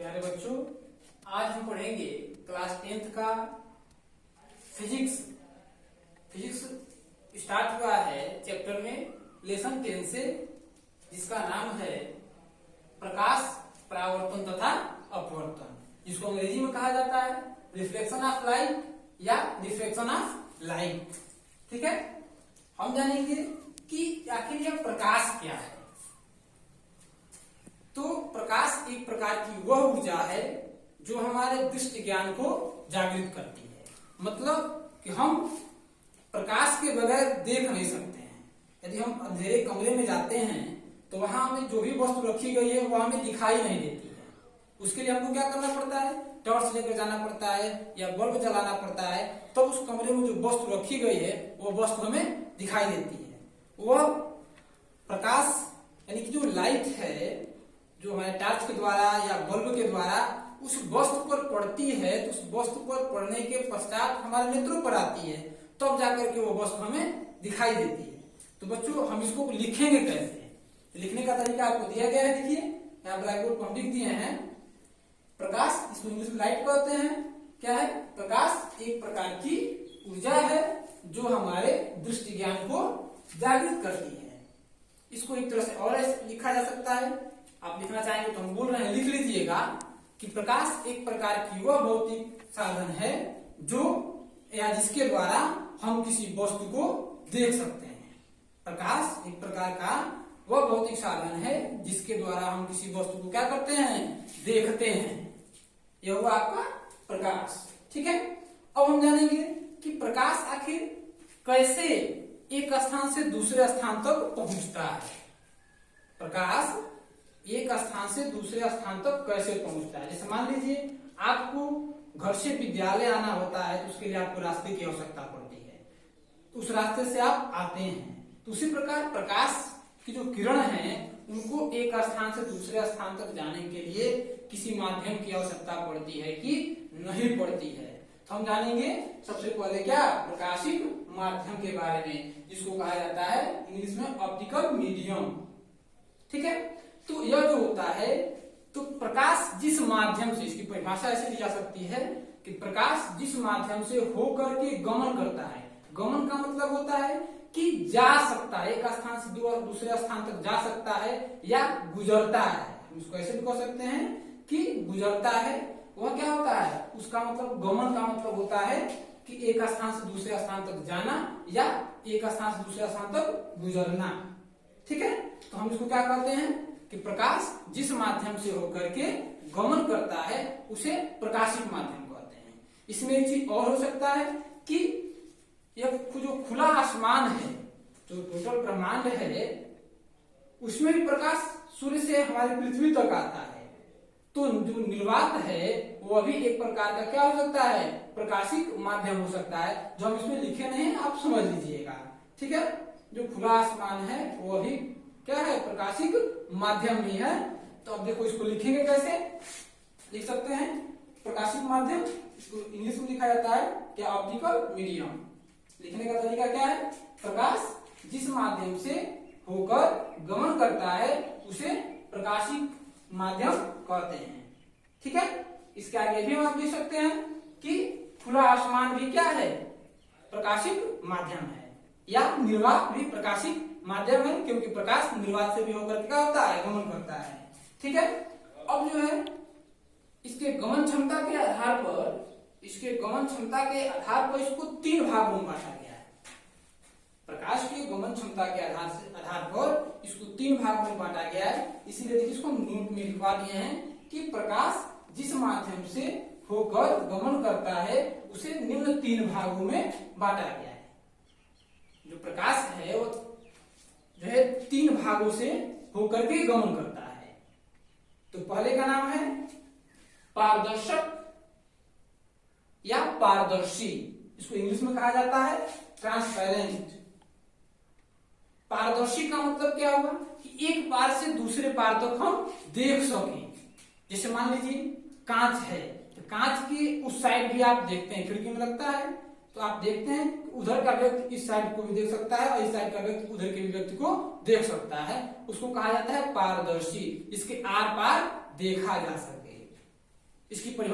प्यारे बच्चों, आज हम पढ़ेंगे क्लास 10th का फिजिक्स स्टार्ट हुआ है चैप्टर में लेसन 10 से, जिसका नाम है प्रकाश परावर्तन तथा अपवर्तन, जिसको अंग्रेजी में कहा जाता है रिफ्लेक्शन ऑफ लाइट या रिफ्लेक्शन ऑफ लाइट। ठीक है, हम जानेंगे कि आखिर यह प्रकाश क्या है। तो प्रकाश एक प्रकार की वह ऊर्जा है जो हमारे दृष्टि ज्ञान को जागृत करती है। मतलब कि हम प्रकाश के बगैर देख नहीं सकते हैं। यदि हम अंधेरे कमरे में जाते हैं तो वहां हमें जो भी वस्तु रखी गई है वह हमें दिखाई नहीं देती है। उसके लिए हमको क्या करना पड़ता है, टॉर्च लेकर जाना पड़ता है या बल्ब जलाना पड़ता है, तो उस कमरे में जो वस्तु रखी गई है वो वस्तु हमें दिखाई देती है। वह प्रकाश यानी कि जो लाइट है, जो हमारे टॉर्च के द्वारा या बल्ब के द्वारा उस वस्तु पर पड़ती है, तो उस वस्तु पर पड़ने के पश्चात हमारे नेत्रों पर आती है, तब जाकर के वो वस्तु हमें दिखाई देती है। तो बच्चों, हम इसको लिखेंगे कैसे? लिखने का तरीका आपको दिया गया है। देखिए यहाँ ब्लैक बोर्ड पर लिख दिए हैं प्रकाश, इसको इंग्लिश में लाइट कहते हैं। क्या है? प्रकाश एक प्रकार की ऊर्जा है जो हमारे दृष्टि ज्ञान को जागृत करती है। इसको एक तरह से और ऐसे लिखा जा सकता है। आप लिखना चाहेंगे तो हम बोल रहे हैं, लिख लीजिएगा कि प्रकाश एक प्रकार की वह भौतिक साधन है जो या जिसके द्वारा हम किसी वस्तु को देख सकते हैं। प्रकाश एक प्रकार का वह भौतिक साधन है जिसके द्वारा हम किसी वस्तु को क्या करते हैं, देखते हैं। यह हुआ आपका प्रकाश। ठीक है, अब हम जानेंगे कि प्रकाश आखिर कैसे एक स्थान से दूसरे स्थान तक पहुंचता है। प्रकाश एक स्थान से दूसरे स्थान तक कैसे पहुंचता है? जैसे मान लीजिए आपको घर से विद्यालय आना होता है, तो उसके लिए आपको रास्ते की आवश्यकता पड़ती है, उस रास्ते से आप आते हैं। तो उसी प्रकार प्रकाश की जो किरण है उनको एक स्थान से दूसरे स्थान तक जाने के लिए किसी माध्यम की आवश्यकता पड़ती है कि नहीं पड़ती है। तो हम जानेंगे सबसे पहले क्या, प्रकाशिक माध्यम के बारे में, जिसको कहा जाता है इंग्लिश में ऑप्टिकल मीडियम। ठीक है, तो यह जो होता है, तो प्रकाश जिस माध्यम से, इसकी परिभाषा ऐसे दी जा सकती है कि प्रकाश जिस माध्यम से होकर के गमन करता है। गमन का मतलब होता है कि जा सकता है, एक स्थान से दूसरे स्थान तक जा सकता है या गुजरता है। हम इसको ऐसे भी कह सकते हैं कि गुजरता है। वह क्या होता है, उसका मतलब गमन का मतलब होता है कि एक स्थान से दूसरे स्थान तक जाना या एक स्थान से दूसरे स्थान तक गुजरना। ठीक है, तो हम इसको क्या कहते हैं कि प्रकाश जिस माध्यम से होकर के गमन करता है उसे प्रकाशिक माध्यम कहते हैं। इसमें एक चीज और हो सकता है कि यह जो खुला आसमान है, जो टोटल ब्रह्मांड है, उसमें भी प्रकाश सूर्य से हमारी पृथ्वी तक आता है। तो जो निर्वात है वो भी एक प्रकार का क्या हो सकता है, प्रकाशिक माध्यम हो सकता है, जो हम इसमें लिखे नहीं है, आप समझ लीजिएगा। ठीक है, जो खुला आसमान है वो भी क्या है, प्रकाशिक माध्यम भी है। तो अब देखो इसको लिखेंगे कैसे, लिख सकते हैं प्रकाशिक माध्यम, इसको इंग्लिश में लिखा जाता है क्या, ऑप्टिकल मीडियम। लिखने का तरीका क्या है, प्रकाश जिस माध्यम से होकर गमन करता है उसे प्रकाशिक माध्यम कहते हैं। ठीक है, इसके आगे भी हम लिख सकते हैं कि खुला आसमान भी क्या है, प्रकाशिक माध्यम है, या निर्वात भी प्रकाशिक माध्यम है, क्योंकि प्रकाश निर्वात से भी होकर क्या होता है, गमन करता है। ठीक है, अब जो है इसके गमन क्षमता के आधार पर, इसको 3 भागों में बांटा गया है। प्रकाश के गमन क्षमता के आधार पर इसको 3 भागों में बांटा गया है। इसीलिए देखिए इसको नोट में लिखवा दिए हैं कि प्रकाश जिस माध्यम से होकर गमन करता है उसे निम्न 3 भागों में बांटा गया है। जो प्रकाश है वो जो है 3 भागों से होकर के गमन करता है। तो पहले का नाम है पारदर्शक या पारदर्शी, इसको इंग्लिश में कहा जाता है ट्रांसपेरेंट। पारदर्शी का मतलब क्या हुआ कि एक पार से दूसरे पार तक हम देख सकें। जैसे मान लीजिए कांच है, तो कांच की उस साइड भी आप देखते हैं, खिड़की में लगता है तो आप देखते हैं उधर का व्यक्ति इस साइड को भी देख सकता है और इस साइड का व्यक्ति उधर के व्यक्ति को देख सकता है। उसको कहा जाता है पारदर्शी, इसके आर पार देखा जा सके। इसकी परिभाषा